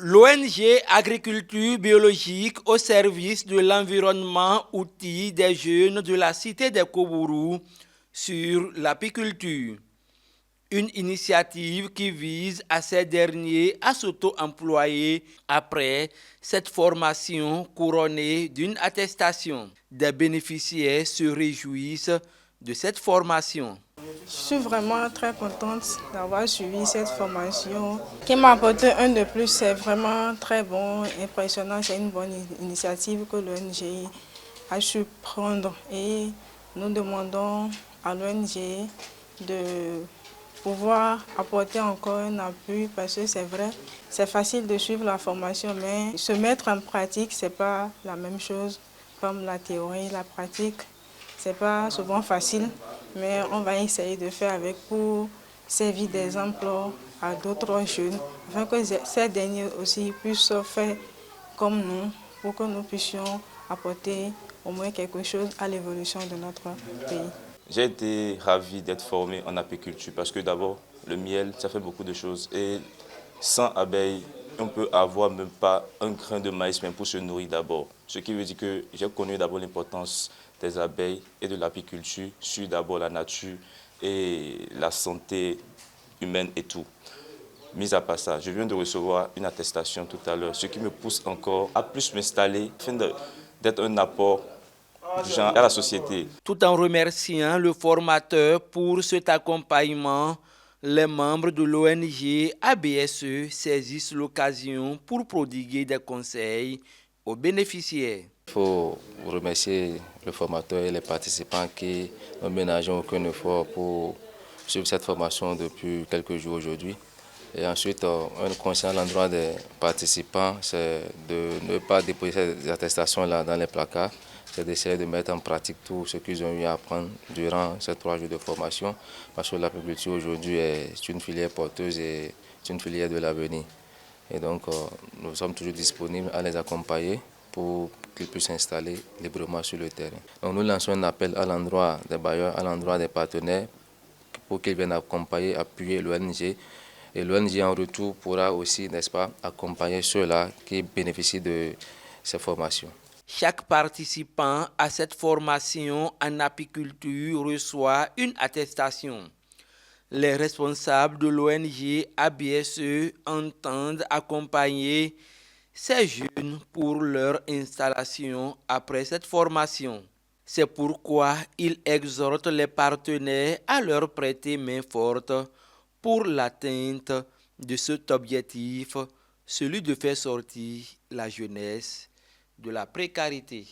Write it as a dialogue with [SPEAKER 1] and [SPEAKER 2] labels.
[SPEAKER 1] L'ONG Agriculture biologique au service de l'environnement outille des jeunes de la cité des Kobourous sur l'apiculture. Une initiative qui vise à ces derniers à s'auto-employer après cette formation couronnée d'une attestation. Des bénéficiaires se réjouissent de cette formation.
[SPEAKER 2] Je suis vraiment très contente d'avoir suivi cette formation qui m'a apporté un de plus. C'est vraiment très bon, impressionnant. C'est une bonne initiative que l'ONG a su prendre et nous demandons à l'ONG de pouvoir apporter encore un appui parce que c'est vrai, c'est facile de suivre la formation, mais se mettre en pratique, ce n'est pas la même chose comme la théorie, la pratique. C'est pas souvent facile, mais on va essayer de faire avec pour servir d'exemple à d'autres jeunes, afin que ces derniers aussi puissent faire comme nous, pour que nous puissions apporter au moins quelque chose à l'évolution de notre pays.
[SPEAKER 3] J'ai été ravi d'être formé en apiculture parce que d'abord, le miel, ça fait beaucoup de choses. Et sans abeilles, on peut avoir même pas un grain de maïs même pour se nourrir d'abord. Ce qui veut dire que j'ai connu d'abord l'importance des abeilles et de l'apiculture sur d'abord la nature et la santé humaine et tout. Mis à part ça, je viens de recevoir une attestation tout à l'heure, ce qui me pousse encore à plus m'installer afin d'être un apport du genre à la société.
[SPEAKER 1] Tout en remerciant le formateur pour cet accompagnement, les membres de l'ONG ABSE saisissent l'occasion pour prodiguer des conseils aux bénéficiaires.
[SPEAKER 4] Il faut remercier le formateur et les participants qui n'ont ménagé aucun effort pour suivre cette formation depuis quelques jours aujourd'hui. Et ensuite, un conseil à l'endroit des participants, c'est de ne pas déposer ces attestations-là dans les placards, c'est d'essayer de mettre en pratique tout ce qu'ils ont eu à apprendre durant ces 3 jours de formation, parce que l'agriculture aujourd'hui est une filière porteuse et c'est une filière de l'avenir. Et donc, nous sommes toujours disponibles à les accompagner pour qu'ils puissent s'installer librement sur le terrain. Donc, nous lançons un appel à l'endroit des bailleurs, à l'endroit des partenaires, pour qu'ils viennent accompagner, appuyer l'ONG. Et l'ONG en retour pourra aussi, n'est-ce pas, accompagner ceux-là qui bénéficient de ces formations.
[SPEAKER 1] Chaque participant à cette formation en apiculture reçoit une attestation. Les responsables de l'ONG ABSE entendent accompagner ces jeunes pour leur installation après cette formation. C'est pourquoi ils exhortent les partenaires à leur prêter main forte pour l'atteinte de cet objectif, celui de faire sortir la jeunesse de la précarité.